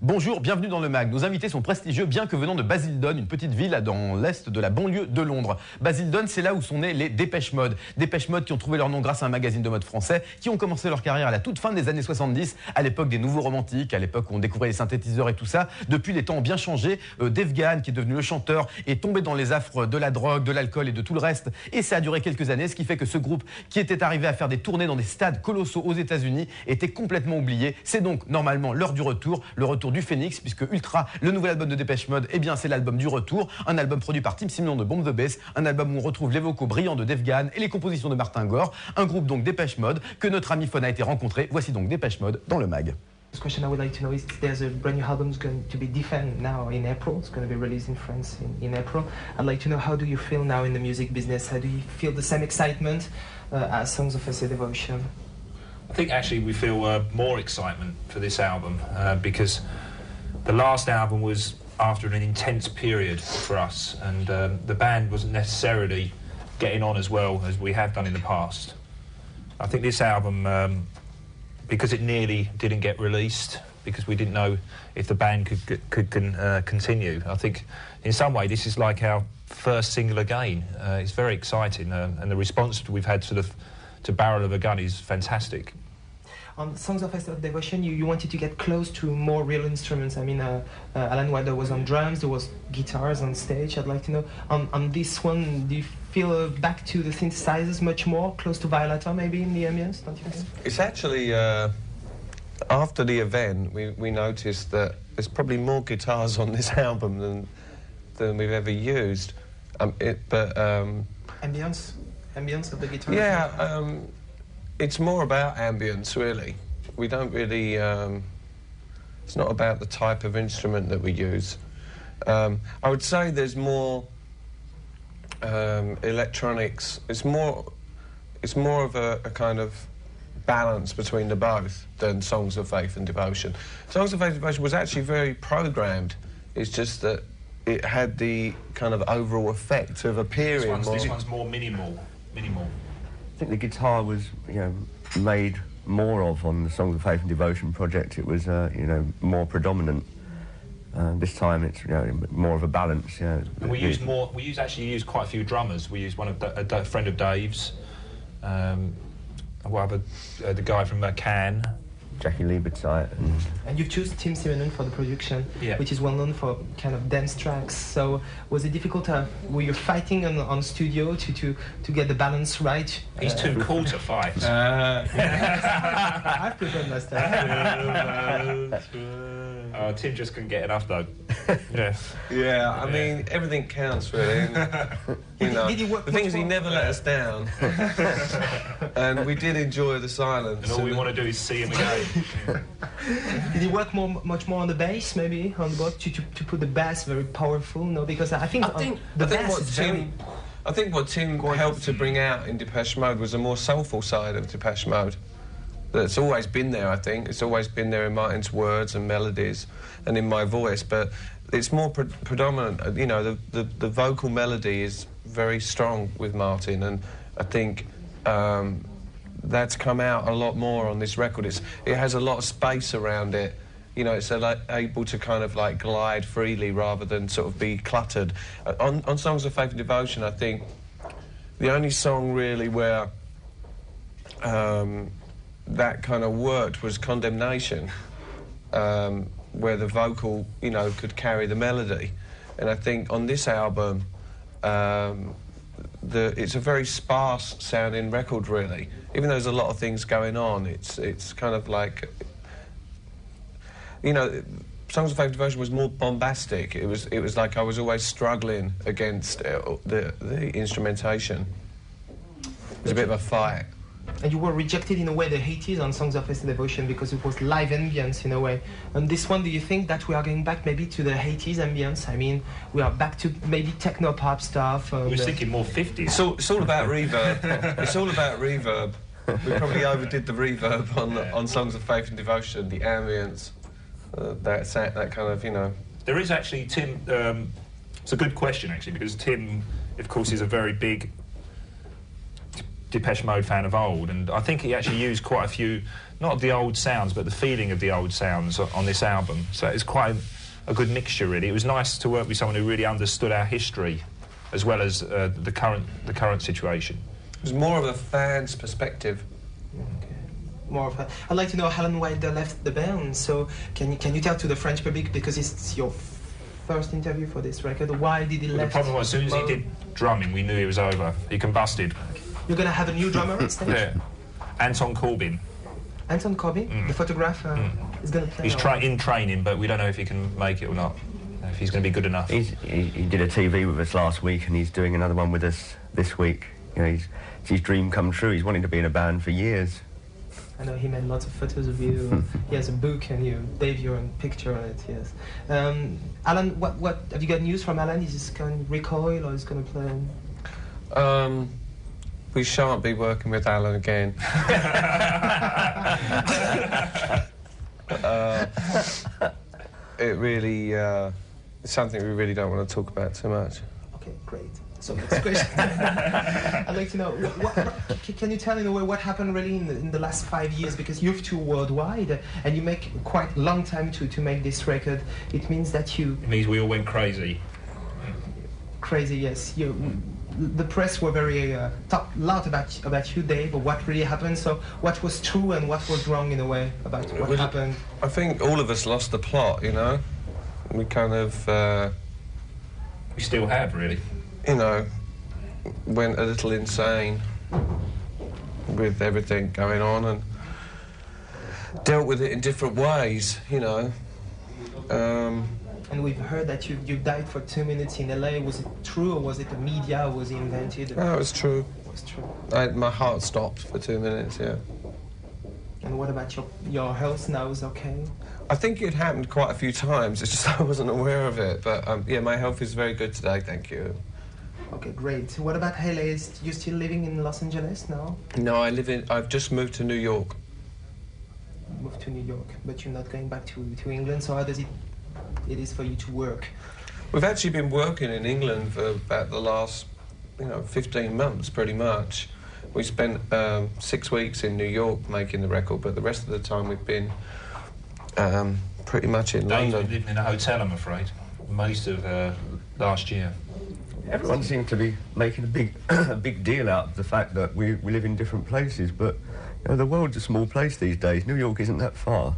Bonjour, bienvenue dans le MAG. Nos invités sont prestigieux, bien que venant de Basildon, une petite ville dans l'est de la banlieue de Londres. Basildon, c'est là où sont nés les Depeche Mode. Depeche Mode qui ont trouvé leur nom grâce à un magazine de mode français, qui ont commencé leur carrière à la toute fin des années 70, à l'époque des nouveaux romantiques, à l'époque où on découvrait les synthétiseurs et tout ça. Depuis, les temps ont bien changé. Dave Gahan, qui est devenu le chanteur, est tombé dans les affres de la drogue, de l'alcool et de tout le reste. Et ça a duré quelques années, ce qui fait que ce groupe, qui était arrivé à faire des tournées dans des stades colossaux aux États-Unis, était complètement oublié. C'est donc normalement l'heure du retour, le retour du Phénix, puisque Ultra, le nouvel album de Depeche Mode, eh bien c'est l'album du retour, un album produit par Tim Simon de Bomb the Bass, un album où on retrouve les vocaux brillants de Dave Gahan et les compositions de Martin Gore, un groupe donc Depeche Mode que notre ami Fon a été rencontré. Voici donc Depeche Mode dans le MAG. This question I would like to know is there's a brand new album going to be Defend now in April. It's going to be released in France in April. I'd like to know, how do you feel now in the music business? How do you feel the same excitement as Songs of a Devotion? I think actually we feel more excitement for this album because the last album was after an intense period for us, and the band wasn't necessarily getting on as well as we have done in the past. I think this album, because it nearly didn't get released, because we didn't know if the band could continue, I think in some way this is like our first single again. It's very exciting, and the response we've had to Barrel of a Gun is fantastic. On Songs of a Devotion, you wanted to get close to more real instruments. I mean, Alan Wilder was on drums, there was guitars on stage. I'd like to know, on this one, do you feel back to the synthesizers much more, close to Violator maybe in the ambience, don't you think? It's actually, after the event, we noticed that there's probably more guitars on this album than we've ever used. Ambience of the guitar? Yeah, it's more about ambience, really. We don't really... it's not about the type of instrument that we use. I would say there's more electronics. It's more of a kind of balance between the both than Songs of Faith and Devotion. Songs of Faith and Devotion was actually very programmed. It's just that it had the kind of overall effect of appearing This one's more minimal. I think the guitar was, made more of on the Songs of Faith and Devotion project. It was, more predominant. This time it's, more of a balance. And we actually used quite a few drummers. We used a friend of Dave's, the guy from Cannes. Jackie Liebertzeit. And you've chosen Tim Simon for the production, yeah, which is well known for kind of dance tracks. So was it difficult? Were you fighting on studio to get the balance right? He's too cool to fight. I've prepared my stuff. Tim just couldn't get enough though. Yeah, I mean, everything counts really. The thing is, he never let us down. And we did enjoy the silence. And all we want to do is see him again. Did he work much more on the bass, maybe, on the board, to put the bass very powerful? No, because I think the bass is very... I think what Tim helped to bring out in Depeche Mode was a more soulful side of Depeche Mode. That's always been there, I think. It's always been there in Martin's words and melodies and in my voice, but it's more predominant. The vocal melody is very strong with Martin, and I think that's come out a lot more on this record. It has a lot of space around it. It's able to kind of like glide freely rather than sort of be cluttered. On Songs of Faith and Devotion, I think the only song really where that kind of worked was Condemnation, where the vocal, could carry the melody. And I think on this album, it's a very sparse sounding record, really. Even though there's a lot of things going on, it's kind of like, Songs of Faith and Devotion was more bombastic. It was like I was always struggling against the instrumentation. It was a bit of a fight. And you were rejected in a way the 80s on Songs of a Devotion because it was live ambience in a way. And this one, do you think that we are going back maybe to the 80s ambience? I mean, we are back to maybe techno-pop stuff. I was thinking more 50s. It's all about reverb. It's all about reverb. We probably overdid the reverb on Songs of Faith and Devotion, the ambience, that kind of, There is actually, Tim, it's a good question actually, because Tim, of course, is a very big Depeche Mode fan of old, and I think he actually used quite a few, not of the old sounds, but the feeling of the old sounds on this album. So it's quite a good mixture, really. It was nice to work with someone who really understood our history, as well as the current situation. It was more of a fan's perspective. Okay. More of a, I'd like to know how Alan Wilder left the band. So can you tell to the French public, because it's your first interview for this record, why did he left? The problem was, as soon as he did drumming, we knew he was over. He combusted. You're gonna have a new drummer on stage? Yeah. Anton Corbin. Anton Corbin, the photographer, is gonna play. He's in training, but we don't know if he can make it or not. If he's going to be good enough. He did a TV with us last week, and he's doing another one with us this week. You know, it's his dream come true. He's wanting to be in a band for years. I know he made lots of photos of you. He has a book, and Dave, your picture on it. Yes. Alan, what have you got news from Alan? Is he going to recoil, or is he going to play? We shan't be working with Alan again. It really. It's something we really don't want to talk about too much. Okay, great. So next question. I'd like to know, can you tell in a way what happened really in the last 5 years? Because you've toured worldwide, and you make quite a long time to make this record. It means that you... It means we all went crazy. Crazy, yes. The press were very talked a lot about you, Dave, but what really happened. So what was true and what was wrong in a way about what happened? I think all of us lost the plot, you know. We kind of... we still have, really. You know, went a little insane with everything going on and dealt with it in different ways, you know. And we've heard that you died for 2 minutes in LA. Was it true, or was it the media, or was it invented? No, it was true. It was true. My heart stopped for 2 minutes, yeah. And what about your health now? Is okay? I think it happened quite a few times. It's just I wasn't aware of it. But yeah, my health is very good today, thank you. Okay, great. What about LA? You still living in Los Angeles now? No, I've just moved to New York. Moved to New York, but you're not going back to England. So how does it is for you to work? We've actually been working in England for about the last, 15 months, pretty much. We spent 6 weeks in New York making the record, but the rest of the time we've been pretty much in Dave's London. been living in a hotel, I'm afraid, most of last year. Everyone seems to be making a big deal out of the fact that we live in different places, but the world's a small place these days. New York isn't that far.